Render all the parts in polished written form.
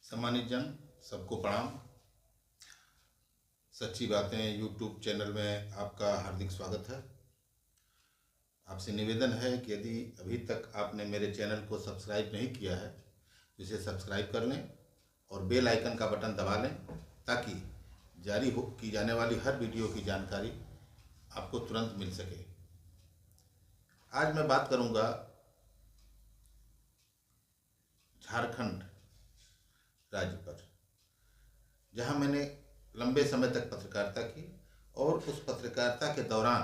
सम्मानित जन, सबको प्रणाम। सच्ची बातें यूट्यूब चैनल में आपका हार्दिक स्वागत है। आपसे निवेदन है कि यदि अभी तक आपने मेरे चैनल को सब्सक्राइब नहीं किया है तो इसे सब्सक्राइब कर लें और बेल आइकन का बटन दबा लें ताकि जारी की जाने वाली हर वीडियो की जानकारी आपको तुरंत मिल सके। आज मैं बात करूंगा झारखंड राज्य पर, जहां मैंने लंबे समय तक पत्रकारिता की और उस पत्रकारिता के दौरान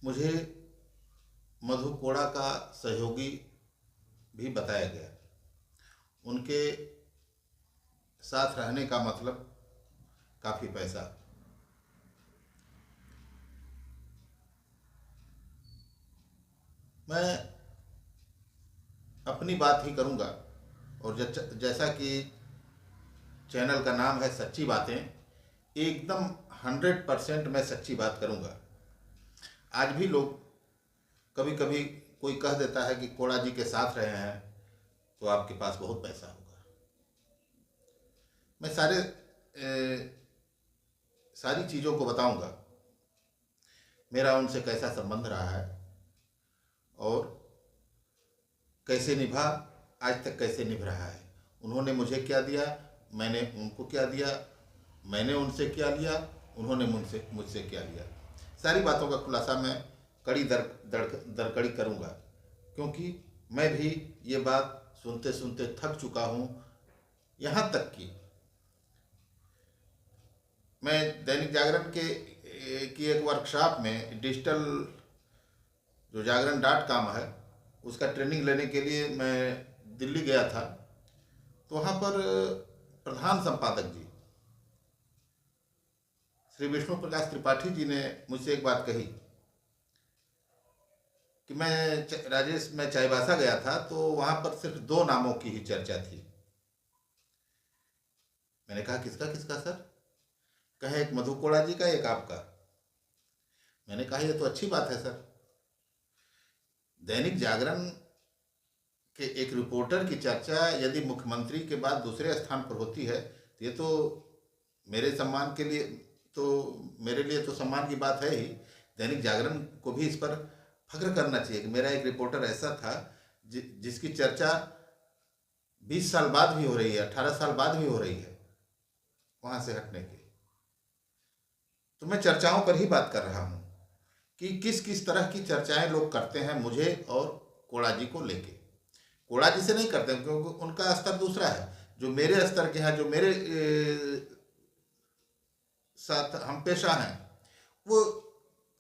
मुझे मधु कोड़ा का सहयोगी भी बताया गया। उनके साथ रहने का मतलब काफ़ी पैसा। मैं अपनी बात ही करूंगा और जैसा कि चैनल का नाम है सच्ची बातें, एकदम 100% मैं सच्ची बात करूंगा। आज भी लोग कभी कभी कोई कह देता है कि कोड़ा जी के साथ रहे हैं तो आपके पास बहुत पैसा होगा। मैं सारी चीज़ों को बताऊंगा, मेरा उनसे कैसा संबंध रहा है और कैसे निभा, आज तक कैसे निभ रहा है। उन्होंने मुझे क्या दिया, मैंने उनको क्या दिया, मैंने उनसे क्या लिया, उन्होंने मुझसे क्या लिया। सारी बातों का खुलासा मैं कड़ी दर कड़ी करूँगा, क्योंकि मैं भी ये बात सुनते सुनते थक चुका हूँ। यहाँ तक कि मैं दैनिक जागरण की एक वर्कशॉप में डिजिटल जो जागरण.com है उसका ट्रेनिंग लेने के लिए मैं दिल्ली गया था। तो वहाँ पर प्रधान संपादक जी श्री विष्णु प्रकाश त्रिपाठी जी ने मुझसे एक बात कही कि मैं चाईबासा गया था तो वहाँ पर सिर्फ 2 नामों की ही चर्चा थी। मैंने कहा किसका किसका सर? कहे एक मधु कोड़ा जी का, एक आपका। मैंने कहा ये तो अच्छी बात है सर। दैनिक जागरण के एक रिपोर्टर की चर्चा यदि मुख्यमंत्री के बाद दूसरे स्थान पर होती है तो ये तो मेरे सम्मान के लिए तो मेरे लिए तो सम्मान की बात है ही। दैनिक जागरण को भी इस पर फख्र करना चाहिए कि मेरा एक रिपोर्टर ऐसा था जिसकी चर्चा 20 साल बाद भी हो रही है, 18 साल बाद भी हो रही है वहाँ से हटने की। तो मैं चर्चाओं पर ही बात कर रहा हूँ कि किस किस तरह की चर्चाएं लोग करते हैं मुझे और कोड़ा जी को लेके। कोड़ा जी से नहीं करते क्योंकि उनका स्तर दूसरा है। जो मेरे स्तर के हैं, जो मेरे साथ हम पेशा हैं, वो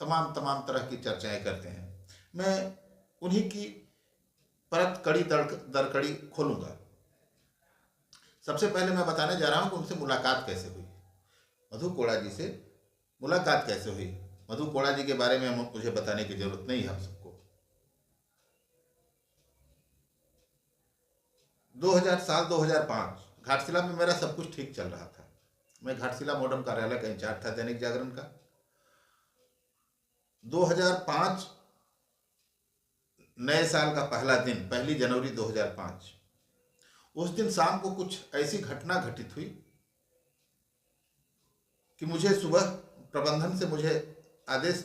तमाम तरह की चर्चाएं करते हैं। मैं उन्हीं की परत कड़ी दर कड़ी खोलूंगा। सबसे पहले मैं बताने जा रहा हूं कि उनसे मुलाकात कैसे हुई, मधु कोड़ा जी से मुलाकात कैसे हुई। मधु कोड़ा जी के बारे में मुझे बताने की जरूरत नहीं है आप सबको। 2005 घाटशिला में मेरा सब कुछ ठीक चल रहा था। मैं घाटशिला मोडम कार्यालय का इंचार्ज था दैनिक जागरण का। 2005 नए साल का पहला दिन, 1 जनवरी 2005, उस दिन शाम को कुछ ऐसी घटना घटित हुई कि मुझे सुबह प्रबंधन से मुझे आदेश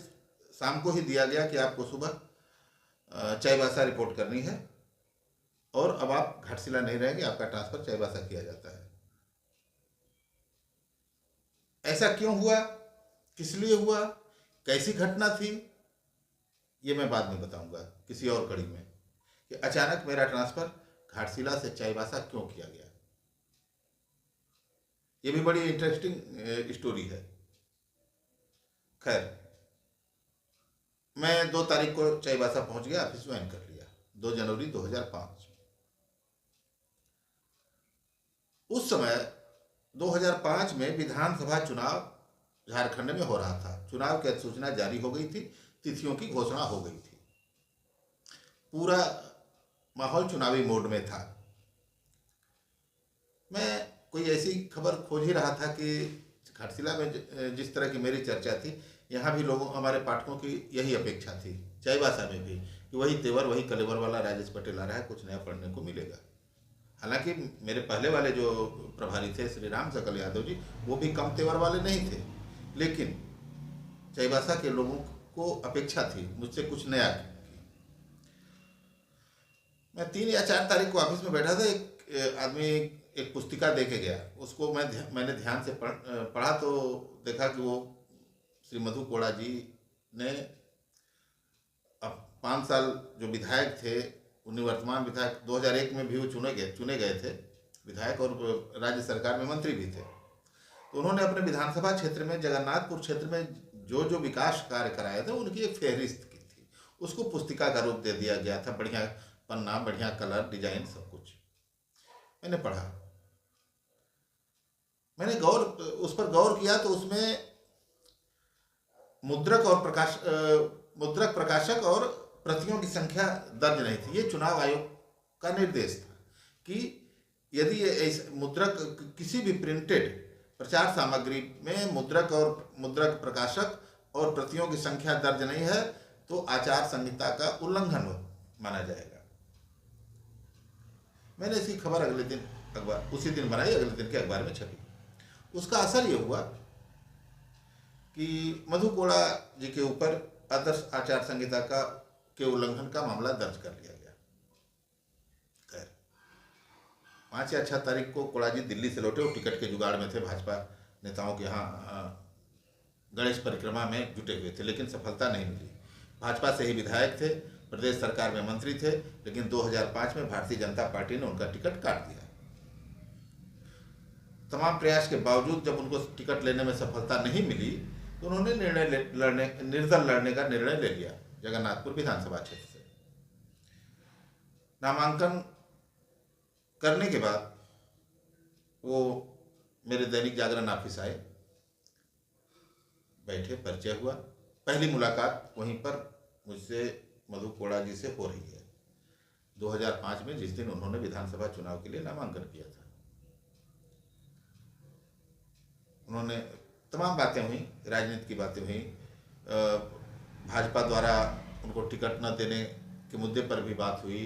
शाम को ही दिया गया कि आपको सुबह चाईबासा रिपोर्ट करनी है और अब आप घाटशिला नहीं रहेंगे, आपका ट्रांसफर चाईबासा किया जाता है। ऐसा क्यों हुआ, किस लिए हुआ, कैसी घटना थी, ये मैं बाद में बताऊंगा किसी और कड़ी में, कि अचानक मेरा ट्रांसफर घाटशिला से चाईबासा क्यों किया गया। ये भी बड़ी इंटरेस्टिंग स्टोरी है। खैर, मैं 2 तारीख को चाईबासा पहुंच गया, ऑफिस ज्वाइन कर लिया 2 जनवरी 2005। उस समय 2005 में विधानसभा चुनाव झारखंड में हो रहा था। चुनाव की अधिसूचना जारी हो गई थी, तिथियों की घोषणा हो गई थी, पूरा माहौल चुनावी मोड में था। मैं कोई ऐसी खबर खोज ही रहा था कि घाटशिला में जिस तरह की मेरी चर्चा थी, यहाँ भी लोगों, हमारे पाठकों की यही अपेक्षा थी, चाईबासा में भी, कि वही तेवर वही कलेवर वाला राजेश पटेल आ रहा है, कुछ नया पढ़ने को मिलेगा। हालांकि मेरे पहले वाले जो प्रभारी थे श्री राम सकल यादव जी, वो भी कम तेवर वाले नहीं थे, लेकिन चाईबासा के लोगों को अपेक्षा थी मुझसे कुछ नया। मैं 3 या 4 तारीख को ऑफिस में बैठा था, एक आदमी एक पुस्तिका दे के गया, उसको मैंने ध्यान से पढ़ा तो देखा कि वो श्री मधु कोड़ा जी ने अब 5 साल जो विधायक थे, उन्हीं वर्तमान विधायक 2001 में भी वो चुने गए थे विधायक, और राज्य सरकार में मंत्री भी थे। तो उन्होंने अपने विधानसभा क्षेत्र में, जगन्नाथपुर क्षेत्र में जो जो विकास कार्य कराए थे उनकी एक फहरिस्त की थी, उसको पुस्तिका का रूप दे दिया गया था, बढ़िया पन्ना, बढ़िया कलर, डिजाइन, सब कुछ। मैंने पढ़ा, मैंने उस पर गौर किया तो उसमें मुद्रक प्रकाशक और प्रतियों की संख्या दर्ज नहीं थी। ये चुनाव आयोग का निर्देश था कि यदि मुद्रक किसी भी प्रिंटेड प्रचार सामग्री में मुद्रक प्रकाशक और प्रतियों की संख्या दर्ज नहीं है तो आचार संहिता का उल्लंघन माना जाएगा। मैंने इसकी खबर अगले दिन उसी दिन बनाई, अगले दिन के अखबार में छपी। उसका असर ये हुआ कि मधु कोड़ा जी के ऊपर आदर्श आचार संहिता के उल्लंघन का मामला दर्ज कर लिया गया। खैर 5 या 6 तारीख को कोड़ा जी दिल्ली से लौटे और टिकट के जुगाड़ में थे, भाजपा नेताओं के यहाँ गणेश परिक्रमा में जुटे हुए थे, लेकिन सफलता नहीं मिली। भाजपा से ही विधायक थे, प्रदेश सरकार में मंत्री थे, लेकिन 2005 में भारतीय जनता पार्टी ने उनका टिकट काट दिया। तमाम प्रयास के बावजूद जब उनको टिकट लेने में सफलता नहीं मिली तो उन्होंने निर्दल लड़ने का निर्णय ले लिया जगन्नाथपुर विधानसभा क्षेत्र से। नामांकन करने के बाद वो मेरे दैनिक जागरण ऑफिस आए, बैठे, परिचय हुआ। पहली मुलाकात वहीं पर मुझसे मधु कोड़ा जी से हो रही है 2005 में, जिस दिन उन्होंने विधानसभा चुनाव के लिए नामांकन किया था। उन्होंने तमाम बातें हुई, राजनीति की बातें हुई, भाजपा द्वारा उनको टिकट न देने के मुद्दे पर भी बात हुई,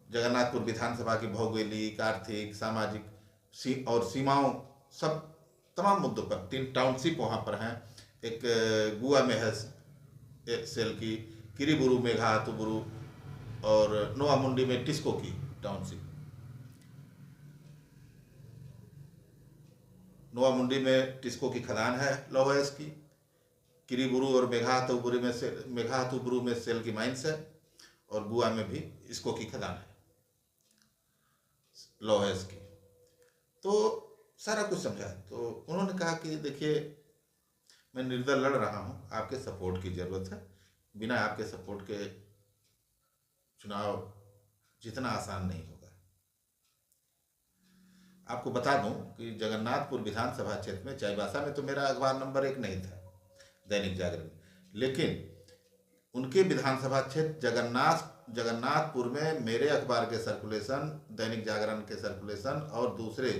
जगन्नाथपुर विधानसभा की भौगोलिक, आर्थिक, सामाजिक और सीमाओं, सब तमाम मुद्दों पर। 3 टाउनशिप वहाँ पर हैं, एक गुआ में है सेल की, किरीबुरु में घातुबुरु, और नोआमुंडी में टिस्को की टाउनशिप। नोआमुंडी में टिस्को की खदान है लौह अयस्क की, किरीबुरु और मेघातुबुरु में सेल की माइंस है, और गुआ में भी इसको की खदान है लौह अयस्क की। तो सारा कुछ समझा। तो उन्होंने कहा कि देखिए मैं निर्दल लड़ रहा हूँ, आपके सपोर्ट की ज़रूरत है, बिना आपके सपोर्ट के चुनाव जितना आसान नहीं होगा। आपको बता दूं कि जगन्नाथपुर विधानसभा क्षेत्र में, चाईबासा में तो मेरा अखबार नंबर 1 नहीं था, दैनिक जागरण, लेकिन उनके विधानसभा क्षेत्र जगन्नाथपुर में मेरे अखबार के सर्कुलेशन, दैनिक जागरण के सर्कुलेशन और दूसरे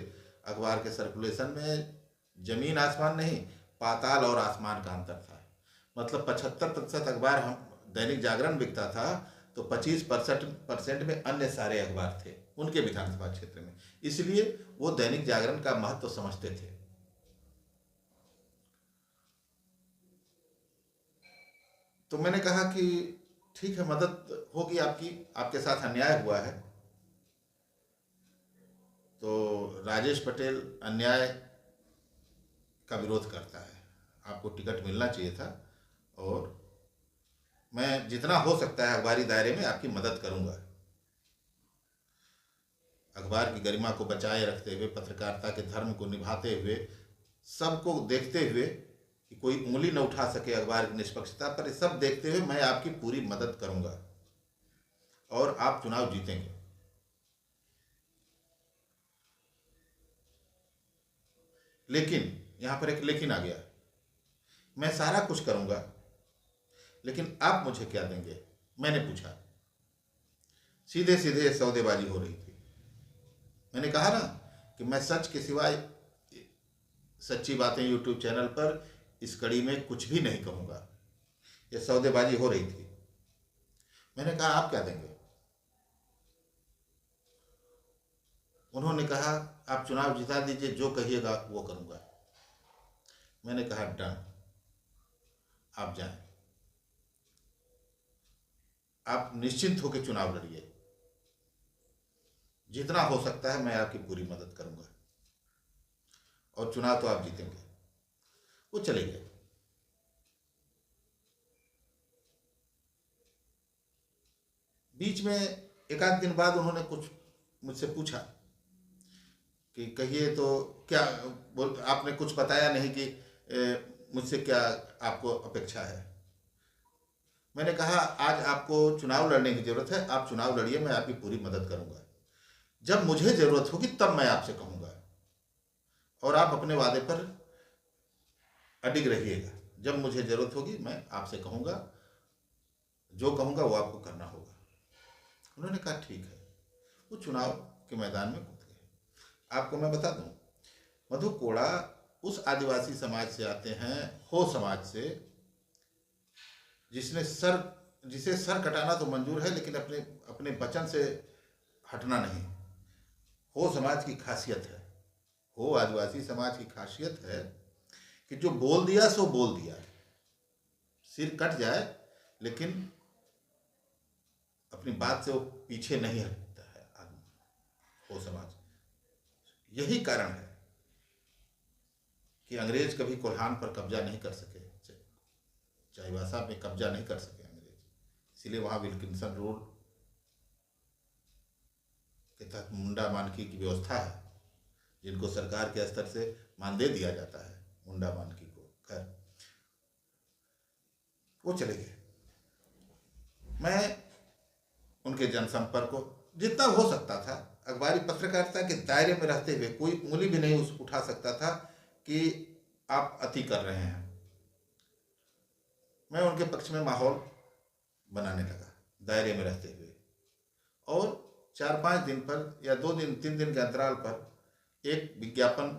अखबार के सर्कुलेशन में जमीन आसमान नहीं, पाताल और आसमान का अंतर था। मतलब 75% अखबार हम दैनिक जागरण बिकता था, तो 25% में अन्य सारे अखबार थे उनके विधानसभा क्षेत्र में, इसलिए वो दैनिक जागरण का महत्व समझते थे। तो मैंने कहा कि ठीक है, मदद होगी आपकी, आपके साथ अन्याय हुआ है। तो राजेश पटेल अन्याय का विरोध करता है, आपको टिकट मिलना चाहिए था, और मैं जितना हो सकता है अखबारी दायरे में आपकी मदद करूंगा। अखबार की गरिमा को बचाए रखते हुए, पत्रकारिता के धर्म को निभाते हुए, सबको देखते हुए कि कोई उंगली न उठा सके अखबार की निष्पक्षता पर, सब देखते हुए मैं आपकी पूरी मदद करूंगा और आप चुनाव जीतेंगे। लेकिन यहां पर एक लेकिन आ गया, मैं सारा कुछ करूंगा, लेकिन आप मुझे क्या देंगे? मैंने पूछा। सीधे सीधे सौदेबाजी हो रही थी। मैंने कहा ना कि मैं सच के सिवाय सच्ची बातें यूट्यूब चैनल पर इस कड़ी में कुछ भी नहीं कहूँगा। ये सौदेबाजी हो रही थी। मैंने कहा आप क्या देंगे? उन्होंने कहा आप चुनाव जिता दीजिए, जो कहिएगा वो करूँगा। मैंने कहा डन, आप जाएं, आप निश्चिंत होकर चुनाव लड़िए, जितना हो सकता है मैं आपकी पूरी मदद करूँगा और चुनाव तो आप जीतेंगे। वो चले गए। बीच में एक आध दिन बाद उन्होंने कुछ मुझसे पूछा कि कहिए तो क्या, बोल आपने कुछ बताया नहीं कि मुझसे क्या आपको अपेक्षा है। मैंने कहा आज आपको चुनाव लड़ने की जरूरत है, आप चुनाव लड़िए, मैं आपकी पूरी मदद करूंगा। जब मुझे जरूरत होगी तब मैं आपसे कहूंगा, और आप अपने वादे पर अडिग रहिएगा। जब मुझे जरूरत होगी मैं आपसे कहूंगा, जो कहूंगा वो आपको करना होगा। उन्होंने कहा ठीक है। वो चुनाव के मैदान में कूद गए। आपको मैं बता दूं, मधु कोड़ा उस आदिवासी समाज से आते हैं, हो समाज से, जिसे सर कटाना तो मंजूर है लेकिन अपने अपने वचन से हटना नहीं। हो समाज की खासियत है, हो आदिवासी समाज की खासियत है कि जो बोल दिया सो बोल दिया, सिर कट जाए लेकिन अपनी बात से वो पीछे नहीं हटता है आदमी, हो समाज। यही कारण है कि अंग्रेज कभी कोल्हान पर कब्जा नहीं कर सके, चाईबासा में कब्जा नहीं कर सके अंग्रेज। इसलिए वहां विल्किंसन रूल के तहत मुंडा मानकी की व्यवस्था है, जिनको सरकार के स्तर से मानदेय दिया जाता है, मुंडा मानकी को। खैर वो चले गए। मैं उनके जनसंपर्क को जितना हो सकता था, अखबारी पत्रकारिता के दायरे में रहते हुए कोई उंगली भी नहीं उठा सकता था कि आप अति कर रहे हैं। मैं उनके पक्ष में माहौल बनाने लगा दायरे में रहते हुए, और 4-5 दिन पर या 2 दिन 3 दिन के अंतराल पर एक विज्ञापन,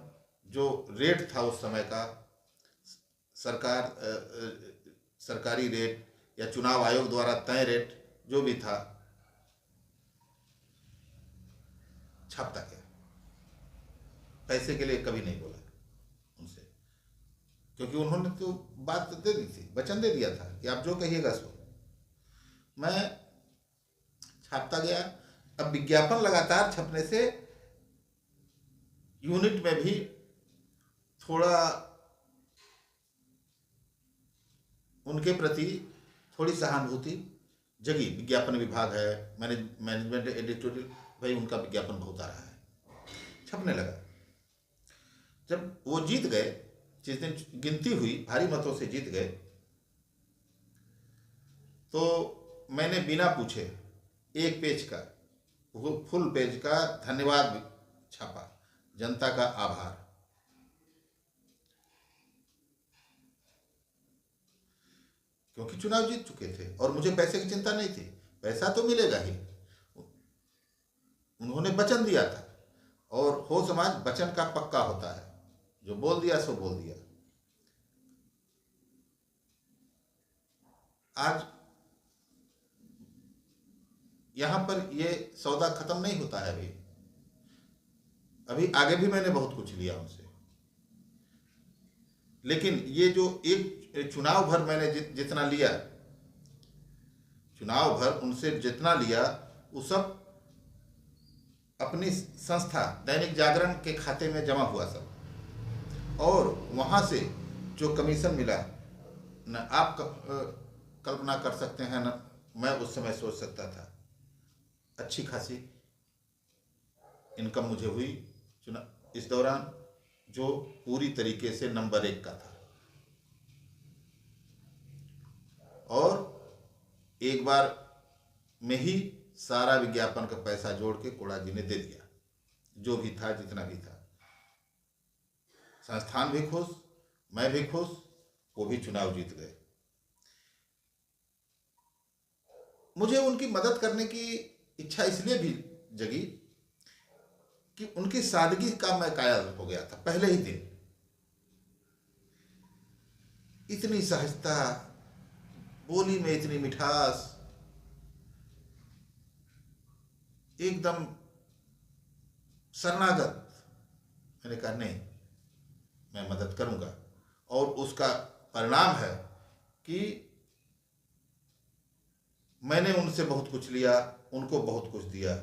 जो रेट था उस समय का, सरकारी रेट या चुनाव आयोग द्वारा तय रेट जो भी था, छापता गया। पैसे के लिए कभी नहीं बोला उनसे, क्योंकि उन्होंने तो बात दे दी थी, वचन दे दिया था कि आप जो कहिएगा सो। मैं छापता गया। अब विज्ञापन लगातार छपने से यूनिट में भी थोड़ा उनके प्रति थोड़ी सहानुभूति जगी। विज्ञापन विभाग है, मैनेजमेंट एडिटोरियल, भाई उनका विज्ञापन बहुत आ रहा है, छपने लगा। जब वो जीत गए, जिस दिन गिनती हुई, भारी मतों से जीत गए, तो मैंने बिना पूछे 1 पेज का, फुल पेज का धन्यवाद छापा, जनता का आभार। क्योंकि चुनाव जीत चुके थे और मुझे पैसे की चिंता नहीं थी, पैसा तो मिलेगा ही, उन्होंने वचन दिया था। और हो समाज वचन का पक्का होता है, जो बोल दिया सो बोल दिया। आज यहां पर ये सौदा खत्म नहीं होता है। अभी आगे भी मैंने बहुत कुछ लिया उनसे, लेकिन ये जो एक चुनाव भर मैंने जितना लिया, चुनाव भर उनसे जितना लिया, वो सब अपनी संस्था दैनिक जागरण के खाते में जमा हुआ सब, और वहां से जो कमीशन मिला, न आप कल्पना कर सकते हैं, न मैं उस समय सोच सकता था। अच्छी खासी इनकम मुझे हुई इस दौरान, जो पूरी तरीके से नंबर 1 का था। और एक बार में ही सारा विज्ञापन का पैसा जोड़ के कोड़ा जी ने दे दिया, जो भी था, जितना भी था। संस्थान भी खुश, मैं भी खुश, वो भी चुनाव जीत गए। मुझे उनकी मदद करने की इच्छा इसलिए भी जगी कि उनकी सादगी का मैं कायल हो गया था पहले ही दिन। इतनी सहजता, बोली में इतनी मिठास, एकदम शरणागत। मैंने कहा नहीं, मैं मदद करूंगा। और उसका परिणाम है कि मैंने उनसे बहुत कुछ लिया, उनको बहुत कुछ दिया।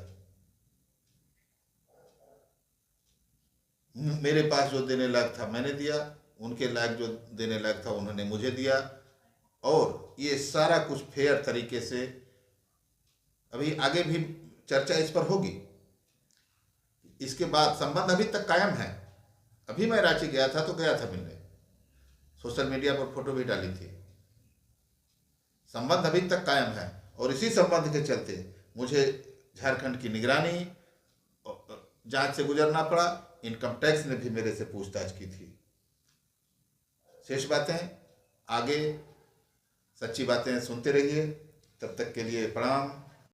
मेरे पास जो देने लायक था मैंने दिया, उनके लायक जो देने लायक था उन्होंने मुझे दिया। और ये सारा कुछ फेयर तरीके से, अभी आगे भी चर्चा इस पर होगी। इसके बाद संबंध अभी तक कायम है। अभी मैं रांची गया था तो गया था मिलने, सोशल मीडिया पर फोटो भी डाली थी। संबंध अभी तक कायम है और इसी संबंध के चलते मुझे झारखंड की निगरानी जांच से गुजरना पड़ा। इनकम टैक्स ने भी मेरे से पूछताछ की थी। शेष बातें आगे, सच्ची बातें सुनते रहिए। तब तक के लिए प्रणाम।